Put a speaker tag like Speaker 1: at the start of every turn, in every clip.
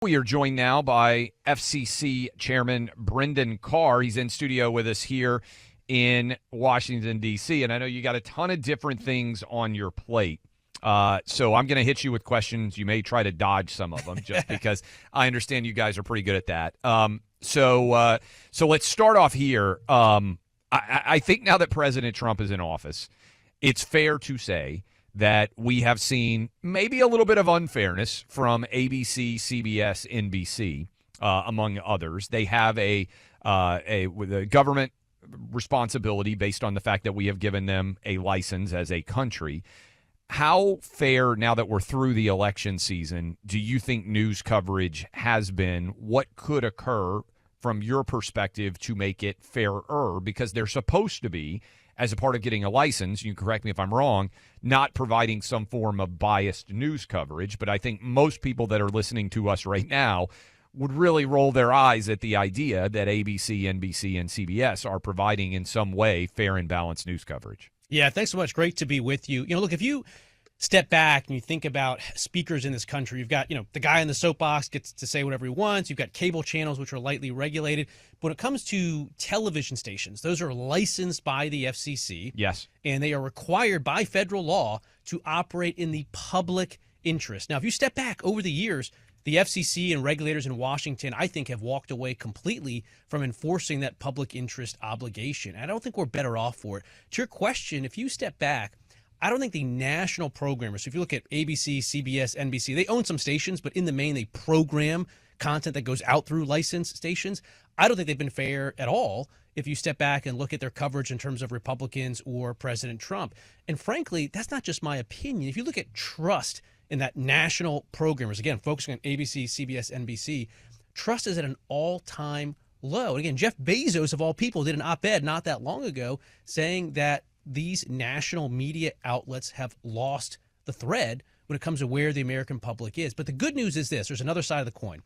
Speaker 1: We are joined now by FCC Chairman Brendan Carr. He's in studio with us here in Washington, D.C., and I know you got a ton of different things on your plate. So I'm going to hit you with questions. You may try to dodge some of them just because I understand you guys are pretty good at that. So let's start off here. I think now that President Trump is in office, it's fair to say that we have seen maybe a little bit of unfairness from ABC, CBS, NBC, among others. They have a government responsibility based on the fact that we have given them a license as a country. How fair, now that we're through the election season, do you think news coverage has been? What could occur from your perspective to make it fairer? Because they're supposed to be, as a part of getting a license, you can correct me if I'm wrong, not providing some form of biased news coverage. But I think most people that are listening to us right now would really roll their eyes at the idea that ABC, NBC, and CBS are providing in some way fair and balanced news coverage.
Speaker 2: Yeah, thanks so much. Great to be with you. Look, if you step back and you think about speakers in this country, you've got, the guy in the soapbox gets to say whatever he wants. You've got cable channels, which are lightly regulated. But when it comes to television stations, those are licensed by the FCC.
Speaker 1: Yes.
Speaker 2: And they are required by federal law to operate in the public interest. Now, if you step back over the years, the FCC and regulators in Washington, I think, have walked away completely from enforcing that public interest obligation. I don't think we're better off for it. To your question, if you step back, I don't think the national programmers, so if you look at ABC, CBS, NBC, they own some stations, but in the main, they program content that goes out through licensed stations. I don't think they've been fair at all if you step back and look at their coverage in terms of Republicans or President Trump. And frankly, that's not just my opinion. If you look at trust in that national programmers, again, focusing on ABC, CBS, NBC, trust is at an all-time low. And again, Jeff Bezos, of all people, did an op-ed not that long ago saying that these national media outlets have lost the thread when it comes to where the American public is. But the good news is this. There's another side of the coin.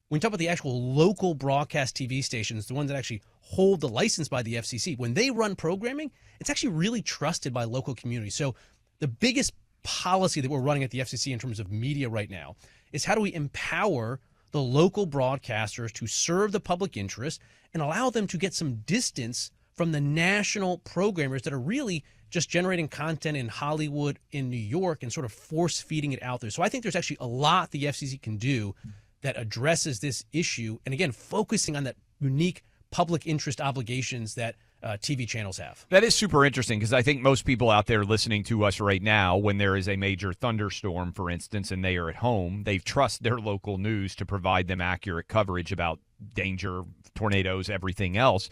Speaker 2: When you talk about the actual local broadcast TV stations, the ones that actually hold the license by the FCC, when they run programming, it's actually really trusted by local communities. So the biggest policy that we're running at the FCC in terms of media right now is how do we empower the local broadcasters to serve the public interest and allow them to get some distance from the national programmers that are really just generating content in Hollywood, in New York, and sort of force feeding it out there. So I think there's actually a lot the FCC can do that addresses this issue. And again, focusing on that unique public interest obligations that TV channels have.
Speaker 1: That is super interesting because I think most people out there listening to us right now, when there is a major thunderstorm, for instance, and they are at home, they trust their local news to provide them accurate coverage about danger, tornadoes, everything else.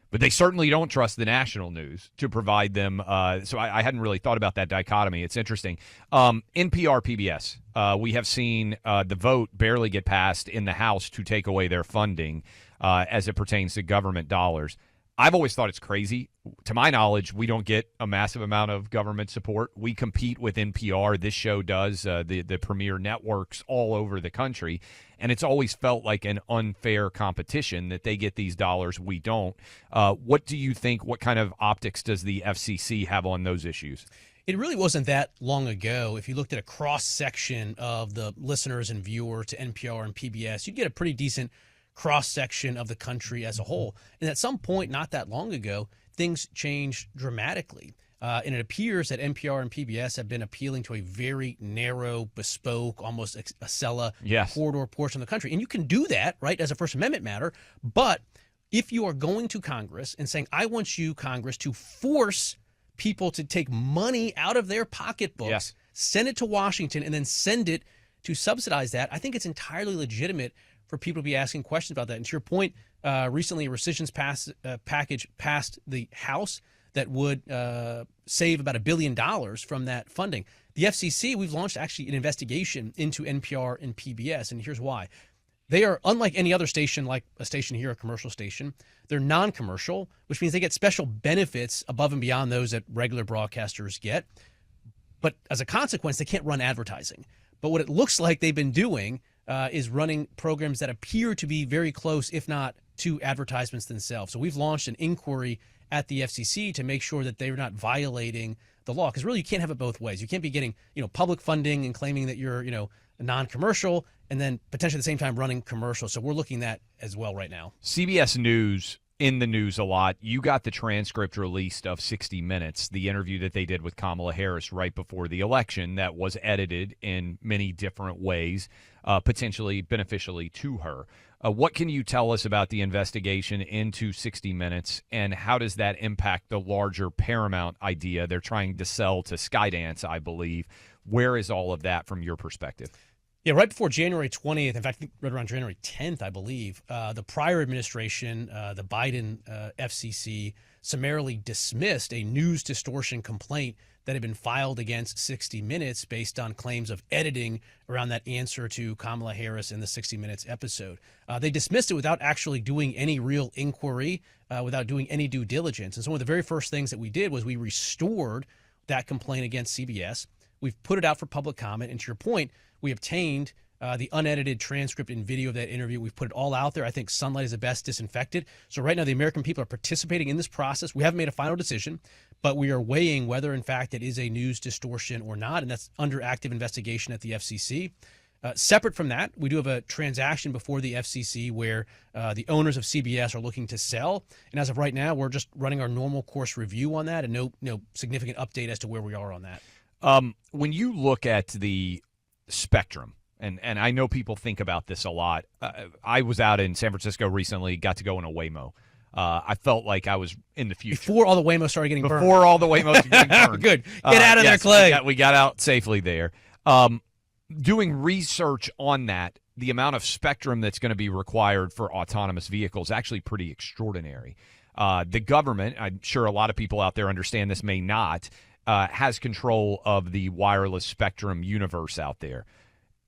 Speaker 1: But they certainly don't trust the national news to provide them. So I hadn't really thought about that dichotomy. It's interesting. NPR, PBS, we have seen the vote barely get passed in the House to take away their funding as it pertains to government dollars. I've always thought it's crazy. To my knowledge, we don't get a massive amount of government support. We compete with NPR. This show does, the premier networks all over the country. And it's always felt like an unfair competition that they get these dollars, we don't. What do you think? What kind of optics does the FCC have on those issues?
Speaker 2: It really wasn't that long ago. If you looked at a cross-section of the listeners and viewers to NPR and PBS, you'd get a pretty decent cross-section of the country as a whole. And at some point not that long ago, things changed dramatically. And it appears that NPR and PBS have been appealing to a very narrow, bespoke, almost a Acela corridor portion of the country. And you can do that, right, as a First Amendment matter. But if you are going to Congress and saying, I want you, Congress, to force people to take money out of their pocketbooks, send it to Washington, and then send it to subsidize that, I think it's entirely legitimate for people to be asking questions about that. And to your point, recently a rescissions package passed the House that would save about $1 billion from that funding. The FCC, we've launched actually an investigation into NPR and PBS, and here's why. They are unlike any other station, like a station here, a commercial station. They're non-commercial, which means they get special benefits above and beyond those that regular broadcasters get. But as a consequence, they can't run advertising. But what it looks like they've been doing is running programs that appear to be very close, if not to advertisements themselves. So we've launched an inquiry at the FCC to make sure that they're not violating the law. Because really, you can't have it both ways. You can't be getting, public funding and claiming that you're, non-commercial, and then potentially at the same time running commercial. So we're looking at as well right now.
Speaker 1: CBS News in the news a lot. You got the transcript released of 60 Minutes, the interview that they did with Kamala Harris right before the election that was edited in many different ways, potentially beneficially to her. What can you tell us about the investigation into 60 Minutes, and how does that impact the larger Paramount idea they're trying to sell to Skydance, I believe? Where is all of that from your perspective?
Speaker 2: Yeah, right before January 20th, in fact, right around January 10th, I believe, the prior administration, the Biden FCC, summarily dismissed a news distortion complaint that had been filed against 60 Minutes based on claims of editing around that answer to Kamala Harris in the 60 Minutes episode. They dismissed it without actually doing any real inquiry, without doing any due diligence. And so one of the very first things that we did was we restored that complaint against CBS. We've put it out for public comment. And to your point, we obtained the unedited transcript and video of that interview. We've put it all out there. I think sunlight is the best disinfectant. So right now, the American people are participating in this process. We haven't made a final decision, but we are weighing whether, in fact, it is a news distortion or not, and that's under active investigation at the FCC. Separate from that, we do have a transaction before the FCC where the owners of CBS are looking to sell. And as of right now, we're just running our normal course review on that, and no significant update as to where we are on that.
Speaker 1: When you look at the spectrum, and I know people think about this a lot. I was out in San Francisco recently, got to go in a Waymo. I felt like I was in the future.
Speaker 2: Before all the Waymo started getting burned.
Speaker 1: Before all the Waymos were getting burned.
Speaker 2: Good. Get out of there, Clay.
Speaker 1: We got out safely there. Doing research on that, the amount of spectrum that's going to be required for autonomous vehicles is actually pretty extraordinary. The government, I'm sure a lot of people out there understand this, may not, has control of the wireless spectrum universe out there.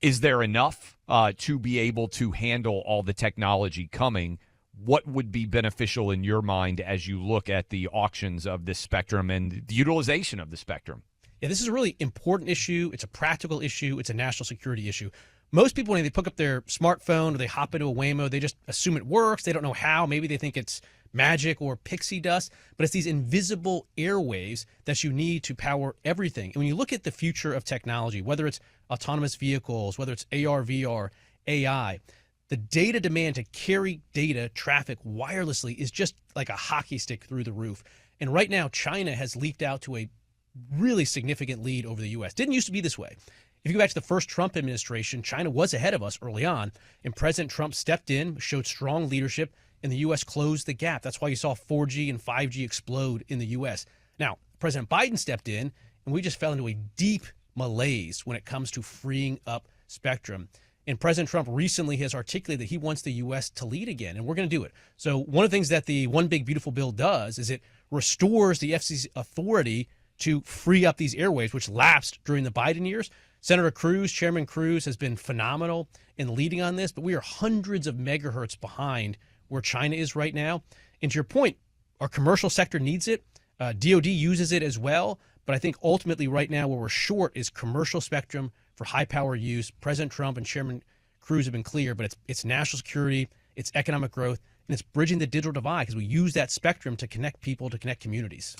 Speaker 1: Is there enough to be able to handle all the technology coming? What would be beneficial in your mind as you look at the auctions of this spectrum and the utilization of the spectrum?
Speaker 2: Yeah, this is a really important issue. It's a practical issue. It's a national security issue. Most people, when they pick up their smartphone or they hop into a Waymo, they just assume it works. They don't know how. Maybe they think it's magic or pixie dust, but it's these invisible airwaves that you need to power everything. And when you look at the future of technology, whether it's autonomous vehicles, whether it's AR, VR, AI, the data demand to carry data traffic wirelessly is just like a hockey stick through the roof. And right now, China has leaped out to a really significant lead over the U.S. Didn't used to be this way. If you go back to the first Trump administration, China was ahead of us early on, and President Trump stepped in, showed strong leadership, and the U.S. closed the gap. That's why you saw 4G and 5G explode in the U.S. Now, President Biden stepped in, and we just fell into a deep malaise when it comes to freeing up spectrum. And President Trump recently has articulated that he wants the U.S. to lead again, and we're going to do it. So one of the things that the One Big Beautiful Bill does is it restores the FCC authority to free up these airwaves, which lapsed during the Biden years. Senator Cruz, Chairman Cruz, has been phenomenal in leading on this, but we are hundreds of megahertz behind where China is right now. And to your point, our commercial sector needs it. DOD uses it as well. But I think ultimately right now where we're short is commercial spectrum for high power use. President Trump and Chairman Cruz have been clear, but it's national security, it's economic growth, and it's bridging the digital divide because we use that spectrum to connect people, to connect communities.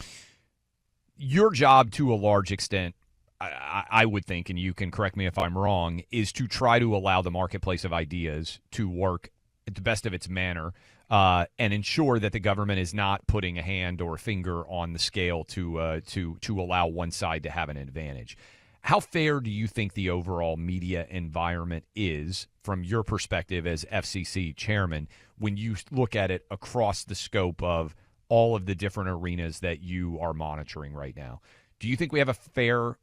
Speaker 1: Your job to a large extent, I would think, and you can correct me if I'm wrong, is to try to allow the marketplace of ideas to work at the best of its manner and ensure that the government is not putting a hand or a finger on the scale to allow one side to have an advantage. How fair do you think the overall media environment is from your perspective as FCC chairman when you look at it across the scope of all of the different arenas that you are monitoring right now? Do you think we have a fair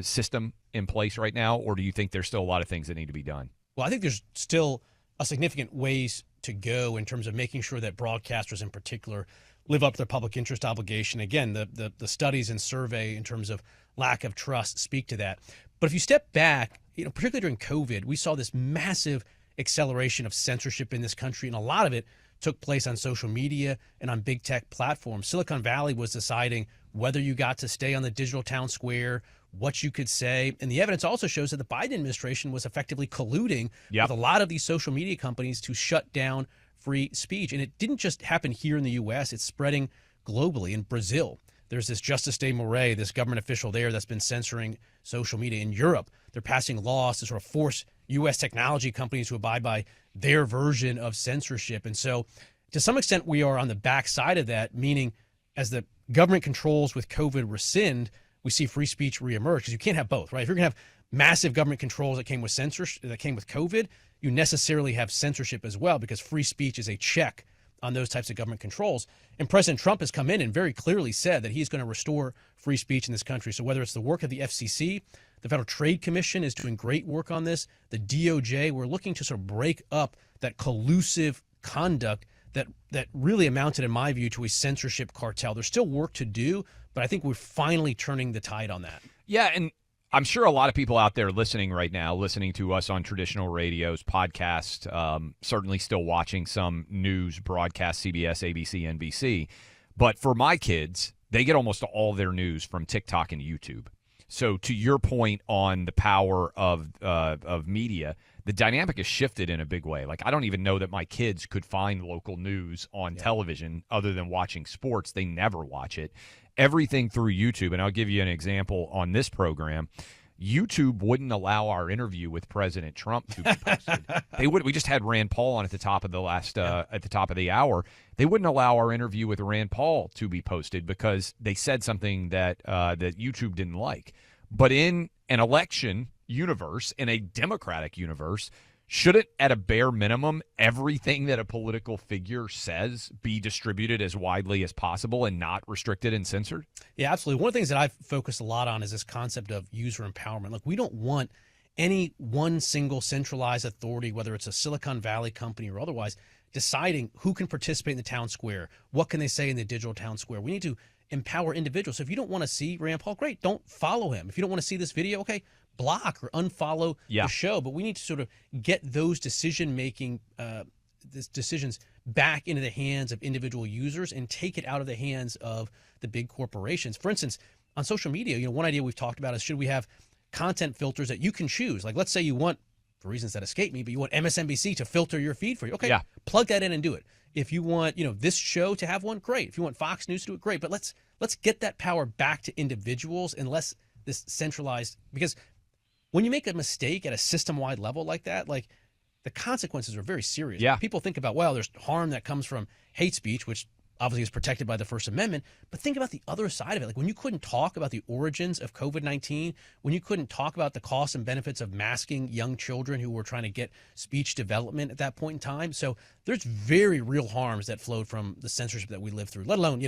Speaker 1: system in place right now, or do you think there's still a lot of things that need to be done?
Speaker 2: Well, I think there's still a significant ways to go in terms of making sure that broadcasters in particular live up to their public interest obligation. Again, the studies and survey in terms of lack of trust speak to that. But if you step back, particularly during COVID, we saw this massive acceleration of censorship in this country, and a lot of it took place on social media and on big tech platforms. Silicon Valley was deciding whether you got to stay on the digital town square, what you could say. And the evidence also shows that the Biden administration was effectively colluding with a lot of these social media companies to shut down free speech. And it didn't just happen here in the U.S., it's spreading globally. In Brazil, there's this Justice de Morais, this government official there that's been censoring social media. In Europe, they're passing laws to sort of force U.S. technology companies to abide by their version of censorship. And so to some extent, we are on the backside of that, meaning as the government controls with COVID rescind, we see free speech reemerge, because you can't have both, right? If you're going to have massive government controls that came with censorship, that came with COVID, you necessarily have censorship as well, because free speech is a check on those types of government controls. And President Trump has come in and very clearly said that he's going to restore free speech in this country. So whether it's the work of the FCC, the Federal Trade Commission is doing great work on this, the DOJ, we're looking to sort of break up that collusive conduct that really amounted, in my view, to a censorship cartel. There's still work to do, but I think we're finally turning the tide on that.
Speaker 1: Yeah, and I'm sure a lot of people out there listening right now, listening to us on traditional radios, podcasts, certainly still watching some news broadcasts, CBS, ABC, NBC. But for my kids, they get almost all their news from TikTok and YouTube. So to your point on the power of media, the dynamic has shifted in a big way. Like, I don't even know that my kids could find local news on television other than watching sports. They never watch it. Everything through YouTube. And I'll give you an example on this program. YouTube wouldn't allow our interview with President Trump to be posted. We just had Rand Paul on at the top of the at the top of the hour. They wouldn't allow our interview with Rand Paul to be posted because they said something that YouTube didn't like. But in an election universe, in a Democratic universe, shouldn't, at a bare minimum, everything that a political figure says be distributed as widely as possible and not restricted and censored?
Speaker 2: Yeah, absolutely. One of the things that I've focused a lot on is this concept of user empowerment. Look, we don't want any one single centralized authority, whether it's a Silicon Valley company or otherwise, deciding who can participate in the town square, what can they say in the digital town square. We need to empower individuals. So if you don't want to see Rand Paul, great, don't follow him. If you don't want to see this video, okay, block or unfollow the show. But we need to sort of get those decisions back into the hands of individual users and take it out of the hands of the big corporations. For instance, on social media, one idea we've talked about is, should we have content filters that you can choose? Like, let's say you want, for reasons that escape me, but you want MSNBC to filter your feed for you. Okay, plug that in and do it. If you want, this show to have one, great. If you want Fox News to do it, great. But let's get that power back to individuals and less this centralized, because when you make a mistake at a system-wide level like that, like, the consequences are very serious.
Speaker 1: Yeah.
Speaker 2: People think about, well, there's harm that comes from hate speech, which obviously is protected by the First Amendment. But think about the other side of it. Like, when you couldn't talk about the origins of COVID-19, when you couldn't talk about the costs and benefits of masking young children who were trying to get speech development at that point in time. So there's very real harms that flowed from the censorship that we lived through, let alone,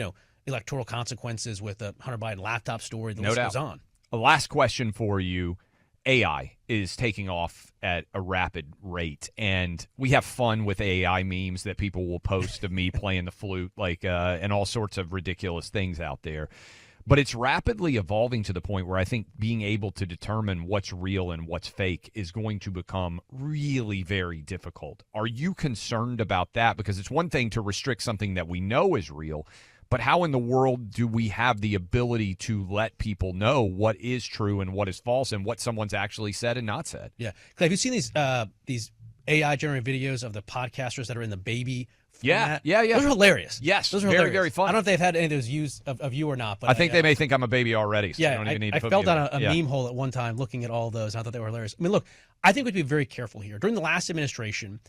Speaker 2: electoral consequences with the Hunter Biden laptop story. The list goes on.
Speaker 1: A last question for you. AI is taking off at a rapid rate, and we have fun with AI memes that people will post of me playing the flute, and all sorts of ridiculous things out there. But it's rapidly evolving to the point where I think being able to determine what's real and what's fake is going to become really very difficult. Are you concerned about that? Because it's one thing to restrict something that we know is real, but how in the world do we have the ability to let people know what is true and what is false and what someone's actually said and not said?
Speaker 2: Yeah. Have you seen these AI-generated videos of the podcasters that are in the baby format?
Speaker 1: Yeah.
Speaker 2: Those are hilarious.
Speaker 1: Yes,
Speaker 2: those are
Speaker 1: very,
Speaker 2: hilarious.
Speaker 1: very fun.
Speaker 2: I don't know if they've had any of those views of you or not. But
Speaker 1: I think they may think I'm a baby already, so I don't even need to put
Speaker 2: I fell
Speaker 1: me
Speaker 2: down
Speaker 1: there.
Speaker 2: a meme hole at one time looking at all those. I thought they were hilarious. I mean, look, I think we have to be very careful here. During the last administration,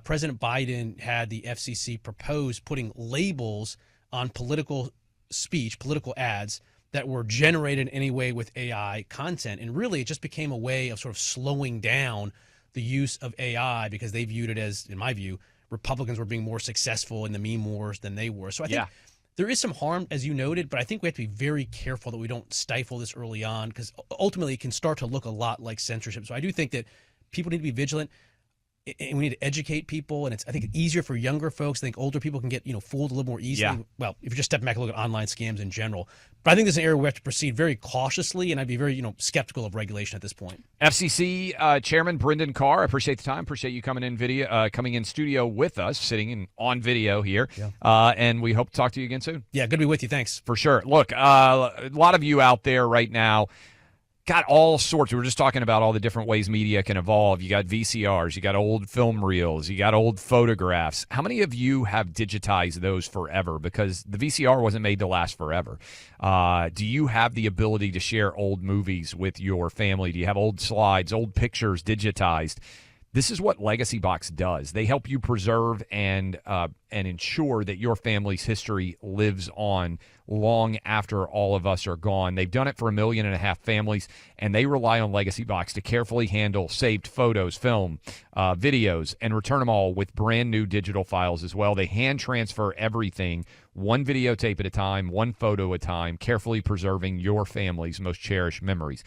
Speaker 2: President Biden had the FCC propose putting labels on political speech, political ads that were generated in any way with AI content. And really, it just became a way of sort of slowing down the use of AI, because they viewed it as, in my view, Republicans were being more successful in the meme wars than they were. So I think there is some harm, as you noted, but I think we have to be very careful that we don't stifle this early on, because ultimately it can start to look a lot like censorship. So I do think that people need to be vigilant. And we need to educate people, and it's, I think, easier for younger folks. I think older people can get fooled a little more easily.
Speaker 1: Yeah.
Speaker 2: Well, if you're just stepping back and look at online scams in general. But I think there's an area where we have to proceed very cautiously, and I'd be very skeptical of regulation at this point.
Speaker 1: FCC Chairman Brendan Carr, I appreciate the time. Appreciate you coming in studio with us, sitting on video here. And we hope to talk to you again soon.
Speaker 2: Yeah, good to be with you. Thanks.
Speaker 1: For sure. Look, a lot of you out there right now, got all sorts. We were just talking about all the different ways media can evolve. You got VCRs, you got old film reels, you got old photographs. How many of you have digitized those forever? Because the VCR wasn't made to last forever. Do you have the ability to share old movies with your family? Do you have old slides, old pictures digitized? This is what Legacy Box does. They help you preserve and ensure that your family's history lives on long after all of us are gone. They've done it for 1.5 million families, and they rely on Legacy Box to carefully handle saved photos, film, videos, and return them all with brand new digital files as well. They hand transfer everything, one videotape at a time, one photo at a time, carefully preserving your family's most cherished memories.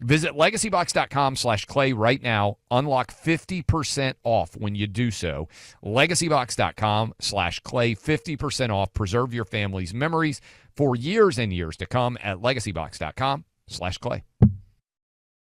Speaker 1: Visit legacybox.com/clay right now. Unlock 50% off when you do so. Legacybox.com/clay, 50% off. Preserve your family's memories for years and years to come at legacybox.com/clay.